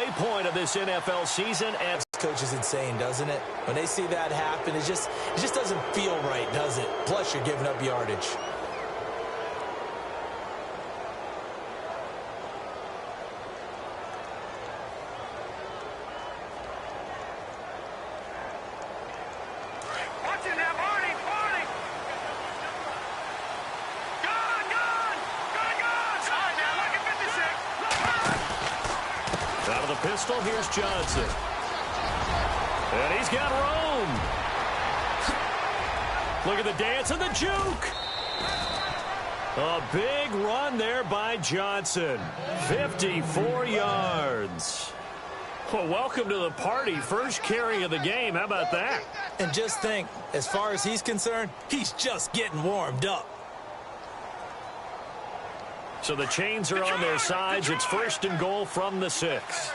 halfway point of this NFL season. And coach is insane, doesn't it? When they see that happen, it just doesn't feel right, does it? Plus, you're giving up yardage. Pistol, here's Johnson. And he's got room. Look at the dance and the juke. A big run there by Johnson. 54 yards. Well, welcome to the party. First carry of the game. How about that? And just think, as far as he's concerned, he's just getting warmed up. So the chains are on their sides. It's 1st and goal from the 6.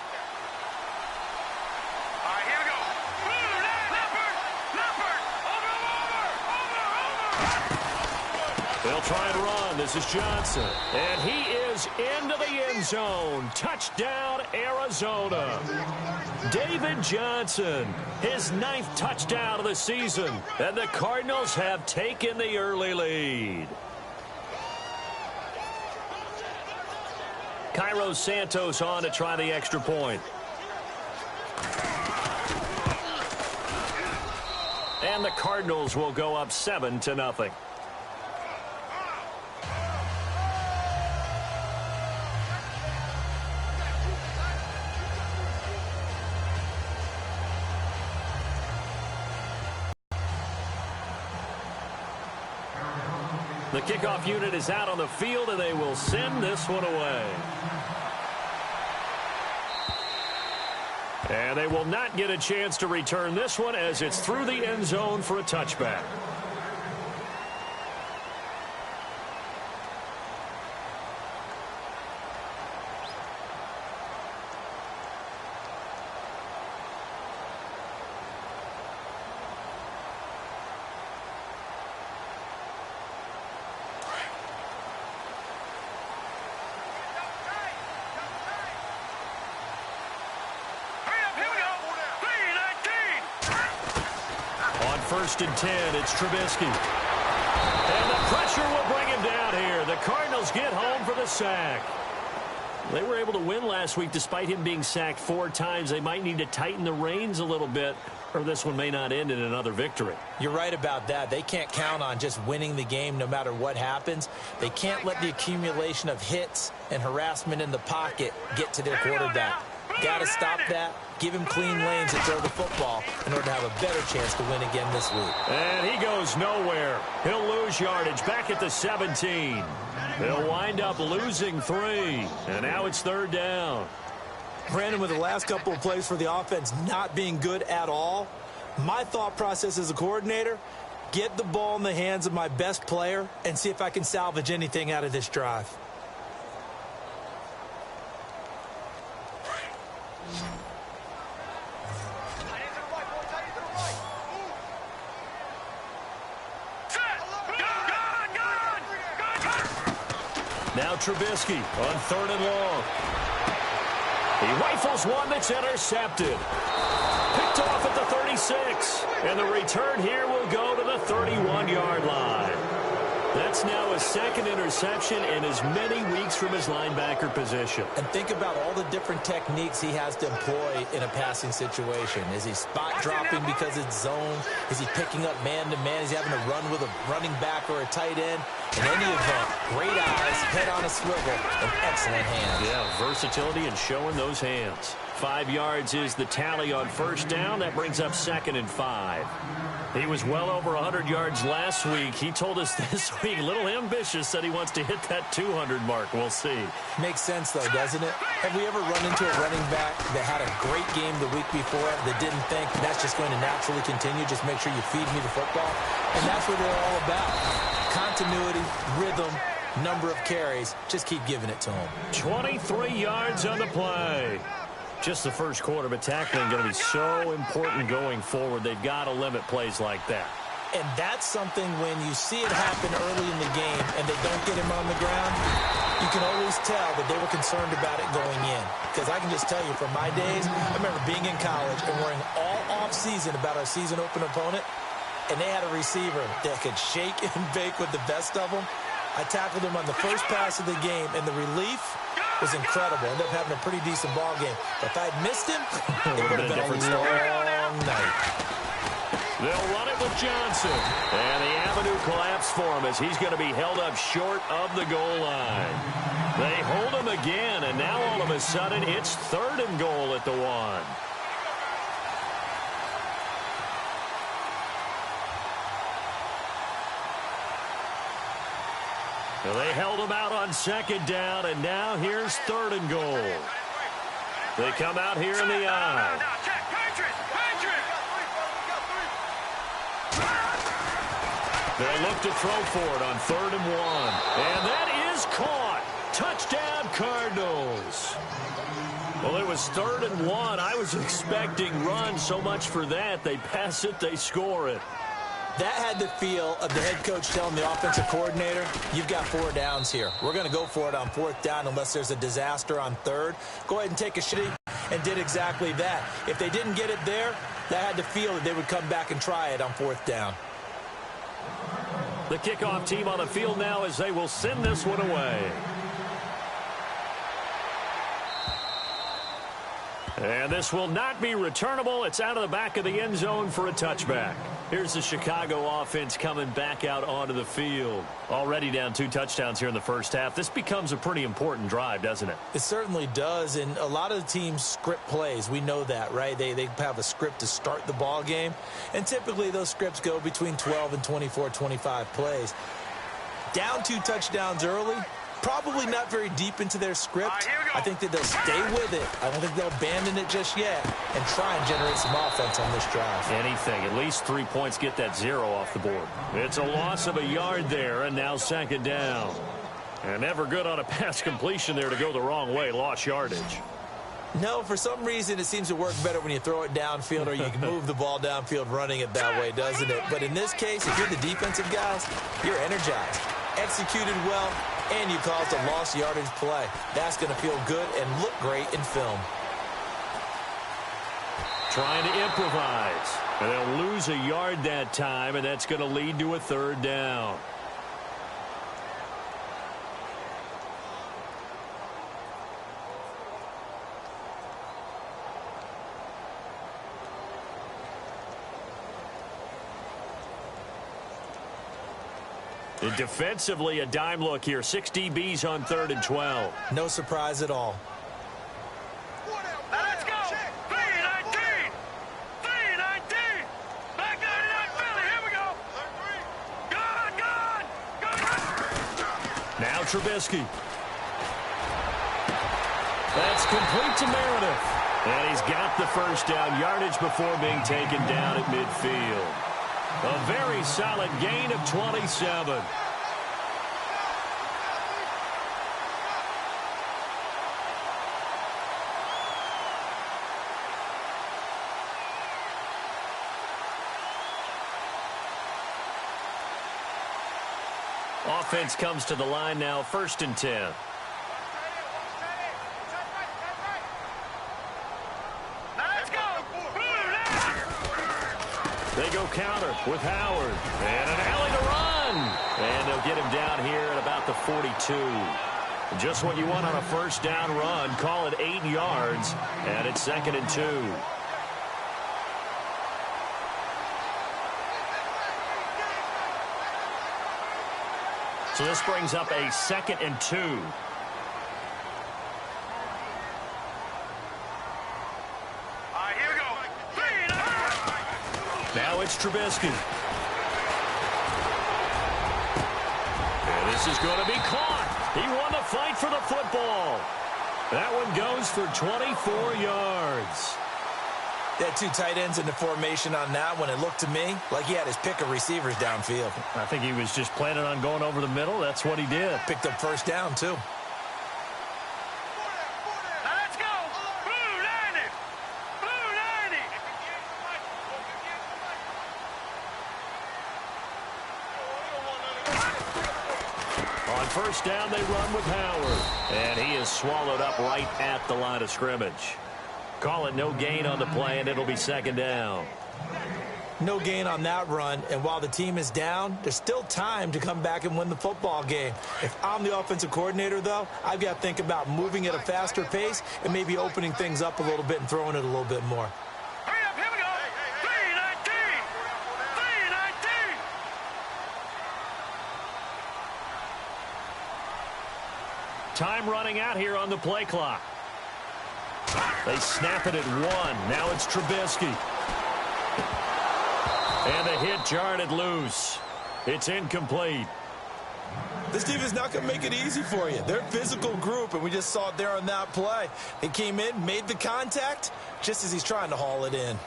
They'll try and run. This is Johnson. And he is into the end zone. Touchdown, Arizona. David Johnson, his 9th touchdown of the season. And the Cardinals have taken the early lead. Cairo Santos on to try the extra point. And the Cardinals will go up 7-0. The kickoff unit is out on the field, and they will send this one away. And they will not get a chance to return this one as it's through the end zone for a touchback. First and 10, it's Trubisky. And the pressure will bring him down here. The Cardinals get home for the sack. They were able to win last week despite him being sacked 4 times. They might need to tighten the reins a little bit, or this one may not end in another victory. You're right about that. They can't count on just winning the game no matter what happens. They can't let the accumulation of hits and harassment in the pocket get to their quarterback. Got to stop that. Give him clean lanes and throw the football in order to have a better chance to win again this week. And he goes nowhere. He'll lose yardage back at the 17. They'll wind up losing 3. And now it's 3rd down. Brandon, with the last couple of plays for the offense not being good at all, my thought process as a coordinator, get the ball in the hands of my best player and see if I can salvage anything out of this drive. Now Trubisky on 3rd and long. He rifles one that's intercepted. Picked off at the 36. And the return here will go to the 31-yard line. That's now his 2nd interception in as many weeks from his linebacker position. And think about all the different techniques he has to employ in a passing situation. Is he spot dropping because it's zone? Is he picking up man-to-man? Is he having to run with a running back or a tight end? In any event, great eyes, head on a swivel, and excellent hands. Yeah, versatility and showing those hands. 5 yards is the tally on 1st down. That brings up 2nd and 5. He was well over 100 yards last week. He told us this week, a little ambitious, said he wants to hit that 200 mark. We'll see. Makes sense, though, doesn't it? Have we ever run into a running back that had a great game the week before that didn't think that's just going to naturally continue? Just make sure you feed me the football. And that's what they're all about. Continuity, rhythm, number of carries. Just keep giving it to him. 23 yards on the play. Just the first quarter, but tackling going to be so important going forward. They've got to limit plays like that. And that's something when you see it happen early in the game and they don't get him on the ground, You can always tell that they were concerned about it going in. Because I can just tell you from my days, I remember being in college and worrying all off-season about our season open opponent, and they had a receiver that could shake and bake with the best of them. I tackled him on the first pass of the game, and the relief was incredible. Ended up having a pretty decent ball game. But if I'd missed him, it would have been a long night. They'll run it with Johnson. And the avenue collapsed for him as he's going to be held up short of the goal line. They hold him again, and now all of a sudden it's 3rd and goal at the 1. Well, they held him out on 2nd down, and now here's 3rd and goal. They come out here in the eye. They look to throw for it on 3rd and 1. And that is caught. Touchdown, Cardinals. Well, it was 3rd and 1. I was expecting run. So much for that. They pass it, they score it. That had the feel of the head coach telling the offensive coordinator, you've got 4 downs here. We're going to go for it on 4th down unless there's a disaster on 3rd. Go ahead and take a shit, and did exactly that. If they didn't get it there, that had the feel that they would come back and try it on 4th down. The kickoff team on the field now as they will send this one away. And this will not be returnable. It's out of the back of the end zone for a touchback. Here's the Chicago offense coming back out onto the field. Already down 2 touchdowns here in the first half. This becomes a pretty important drive, doesn't it? It certainly does, and a lot of the teams script plays. We know that, right? They have a script to start the ball game, and typically those scripts go between 12 and 24, 25 plays. Down 2 touchdowns early, probably not very deep into their script. I think that they'll stay with it. I don't think they'll abandon it just yet and try and generate some offense on this drive. Anything. At least 3 points, get that 0 off the board. It's a loss of a yard there, and now 2nd down. And never good on a pass completion there to go the wrong way. Lost yardage. No, for some reason it seems to work better when you throw it downfield or you can move the ball downfield running it that way, doesn't it? But in this case, if you're the defensive guys, you're energized, executed well, and you caused a lost yardage play. That's going to feel good and look great in film. Trying to improvise. And they'll lose a yard that time, and that's going to lead to a 3rd down. And defensively, a dime look here. 6 DBs on 3rd and 12. No surprise at all. Let's go. 3-19. 3-19. Back 99 Philly. Here we go. Good. Now Trubisky. That's complete to Meredith. And he's got the 1st down yardage before being taken down at midfield. A very solid gain of 27. Offense comes to the line now, 1st and 10. They go counter with Howard. And an alley to run. And they'll get him down here at about the 42. Just what you want on a 1st down run. Call it 8 yards. And it's 2nd and 2. So this brings up a 2nd and 2. Now it's Trubisky. And this is going to be caught. He won the fight for the football. That one goes for 24 yards. They had 2 tight ends in the formation on that one. It looked to me like he had his pick of receivers downfield. I think he was just planning on going over the middle. That's what he did. Picked up 1st down, too. On first down, they run with Howard. And he is swallowed up right at the line of scrimmage. Call it no gain on the play, and it'll be second down. No gain on that run, and while the team is down, there's still time to come back and win the football game. If I'm the offensive coordinator, though, I've got to think about moving at a faster pace and maybe opening things up a little bit and throwing it a little bit more. Hurry up, here we go. 319. 319. Time running out here on the play clock. They snap it at 1. Now it's Trubisky. And the hit jarred it loose. It's incomplete. This team is not going to make it easy for you. They're a physical group, and we just saw it there on that play. They came in, made the contact, just as he's trying to haul it in.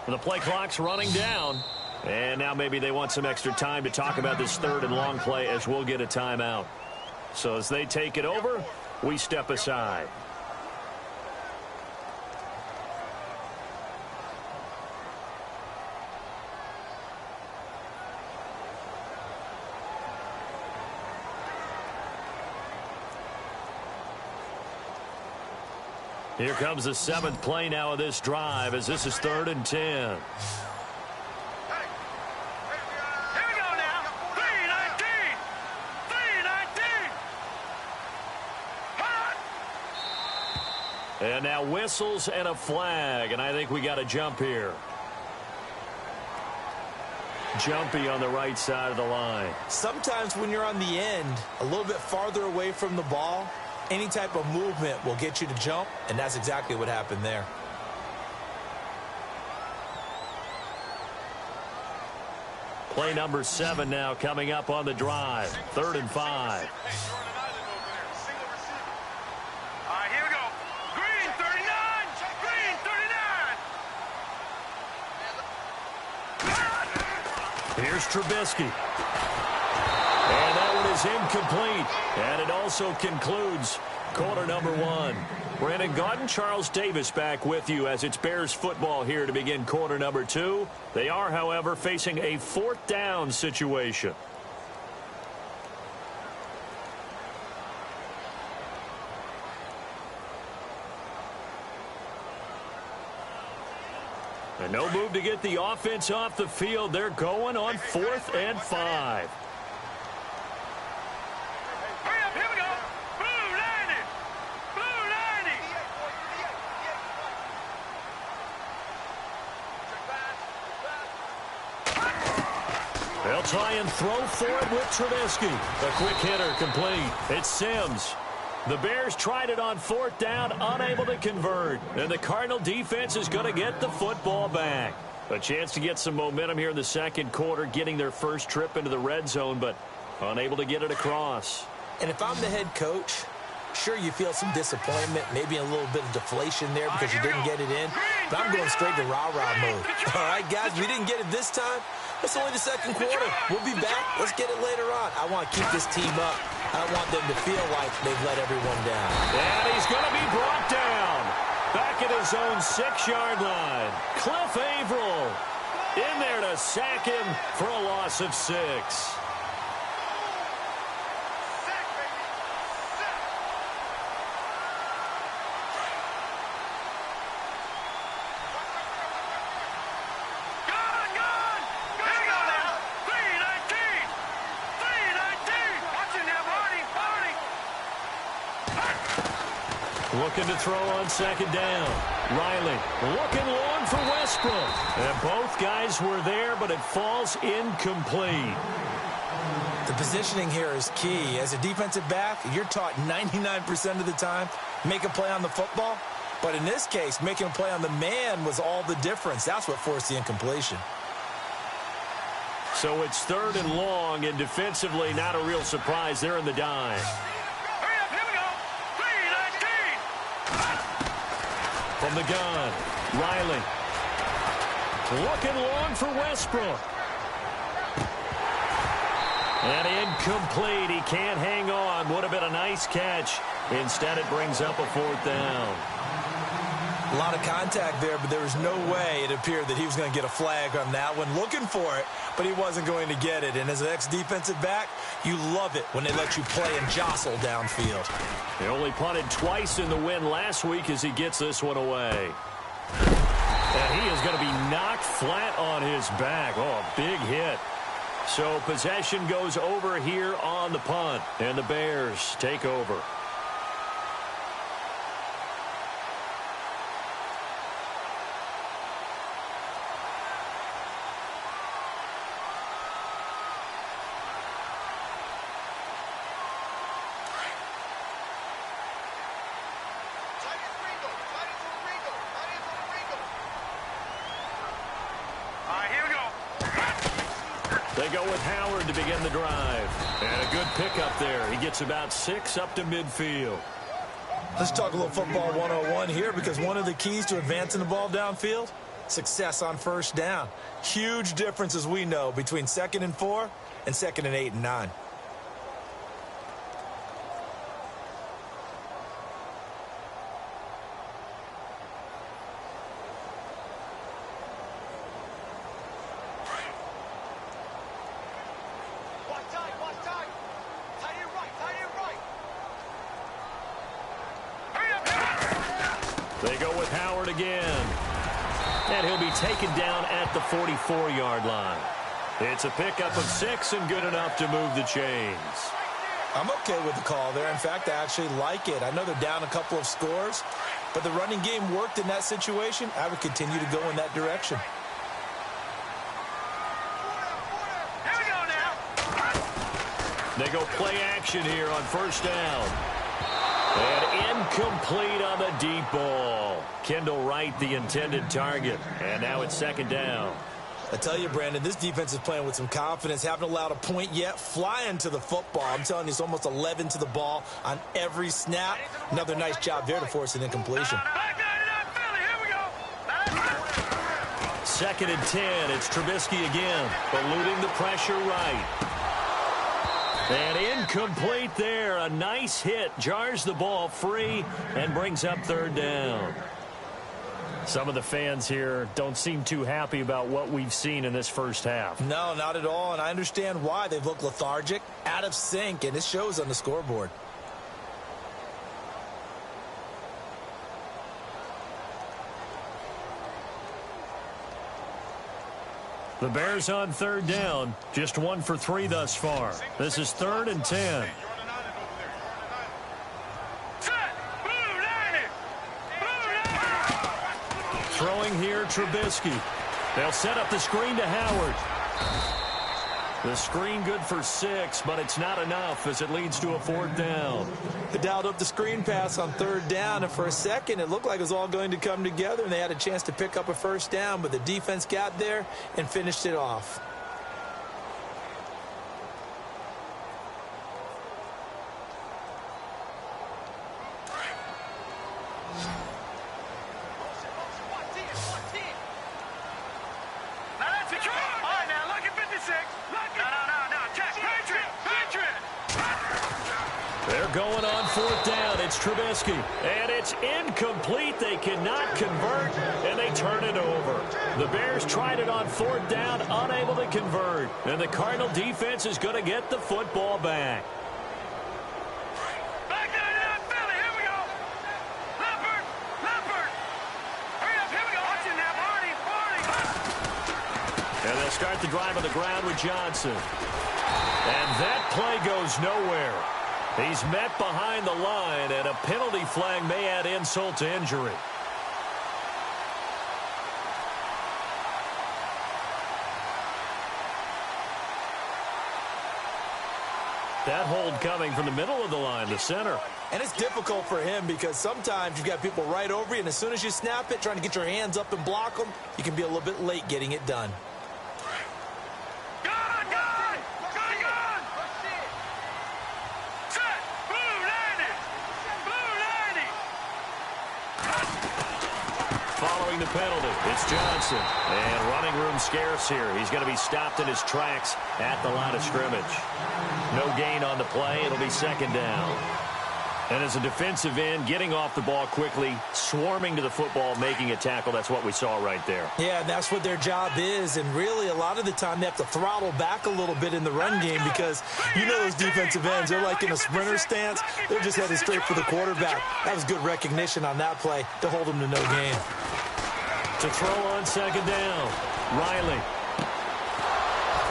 The play clock's running down. And now maybe they want some extra time to talk about this third and long play as we'll get a timeout. So as they take it over, we step aside. Here comes the 7th play now of this drive as this is 3rd and 10. Here we go now. 319. 319. And now whistles and a flag, and I think we got a jump here. Jumpy on the right side of the line. Sometimes when you're on the end, a little bit farther away from the ball, any type of movement will get you to jump, and that's exactly what happened there. Play number 7 now coming up on the drive. 3rd and 5. All right, here we go. Green 39. Green 39. Here's Trubisky. And that one is incomplete. And it also concludes quarter number 1. Brandon Gaudin, Charles Davis back with you as it's Bears football here to begin quarter number 2. They are, however, facing a 4th down situation. And no move to get the offense off the field. They're going on 4th and 5. Hurry up, here we go. Blue 90. Blue 90. They'll try and throw for it with Trubisky. A quick hitter complete. It's Sims. The Bears tried it on 4th down, unable to convert. And the Cardinal defense is going to get the football back. A chance to get some momentum here in the second quarter, getting their first trip into the red zone, but unable to get it across. And if I'm the head coach, sure, you feel some disappointment, maybe a little bit of deflation there because you didn't get it in. But I'm going straight to rah-rah mode. All right, guys, we didn't get it this time. It's only the second quarter. We'll be back. Let's get it later on. I want to keep this team up. I don't want them to feel like they've let everyone down. And he's going to be brought down. Back at his own 6-yard line. Cliff Averill in there to sack him for a loss of 6. Looking to throw on 2nd down. Riley looking long for Westbrook. And both guys were there, but it falls incomplete. The positioning here is key. As a defensive back, you're taught 99% of the time, make a play on the football. But in this case, making a play on the man was all the difference. That's what forced the incompletion. So it's 3rd and long, and defensively not a real surprise there in the dime. Hurry up, here we go. 319. From the gun, Riley. Looking long for Westbrook. And incomplete. He can't hang on. Would have been a nice catch. Instead, it brings up a fourth down. A lot of contact there, but there was no way it appeared that he was going to get a flag on that one. Looking for it, but he wasn't going to get it. And as an ex-defensive back, you love it when they let you play and jostle downfield. He only punted twice in the win last week as he gets this one away. And he is going to be knocked flat on his back. Oh, a big hit. So possession goes over here on the punt, and the Bears take over. They go with Howard to begin the drive. And a good pickup there. He gets about 6 up to midfield. Let's talk a little football 101 here, because one of the keys to advancing the ball downfield, success on first down. Huge difference, as we know, between 2nd and 4 and 2nd and 8 and 9. They go with Howard again. And he'll be taken down at the 44-yard line. It's a pickup of 6 and good enough to move the chains. I'm okay with the call there. In fact, I actually like it. I know they're down a couple of scores, but the running game worked in that situation. I would continue to go in that direction. Here we go now. They go play action here on first down. And incomplete on the deep ball. Kendall Wright, the intended target. And now it's 2nd down. I tell you, Brandon, this defense is playing with some confidence. Haven't allowed a point yet. Flying to the football. I'm telling you, it's almost 11 to the ball on every snap. Another nice job there to force an incompletion. Back out of that Philly. Here we go. 2nd and 10. It's Trubisky again. Eluding the pressure right. And incomplete there. A nice hit. Jars the ball free and brings up 3rd down. Some of the fans here don't seem too happy about what we've seen in this first half. No, not at all, and I understand why. They've looked lethargic, out of sync, and it shows on the scoreboard. The Bears on 3rd down. Just 1 for 3 thus far. This is 3rd and 10. Throwing here, Trubisky. They'll set up the screen to Howard. The screen good for 6, but it's not enough as it leads to a 4th down. They dialed up the screen pass on 3rd down, and for a second it looked like it was all going to come together, and they had a chance to pick up a 1st down, but the defense got there and finished it off. They're going on 4th down. It's Trubisky. And it's incomplete. They cannot convert, and they turn it over. The Bears tried it on 4th down, unable to convert. And the Cardinal defense is going to get the football back. Back out of that Philly. Here we go. Leopard. Leopard. Hurry up. Here we go. Watch it now. Barney. And they'll start the drive on the ground with Johnson. And that play goes nowhere. He's met behind the line, and a penalty flag may add insult to injury. That hold coming from the middle of the line, the center. And it's difficult for him because sometimes you've got people right over you, and as soon as you snap it, trying to get your hands up and block them, you can be a little bit late getting it done. showing the penalty. It's Johnson. And running room scarce here. He's going to be stopped in his tracks at the line of scrimmage. No gain on the play. It'll be second down. And as a defensive end, getting off the ball quickly, swarming to the football, making a tackle, that's what we saw right there. Yeah, that's what their job is. And really, a lot of the time, they have to throttle back a little bit in the run game because you know those defensive ends, they're like in a sprinter stance. They're just headed straight for the quarterback. That was good recognition on that play to hold them to no gain. To throw on second down, Riley.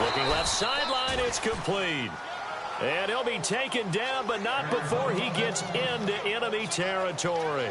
Looking left sideline, it's complete. And he'll be taken down, but not before he gets into enemy territory.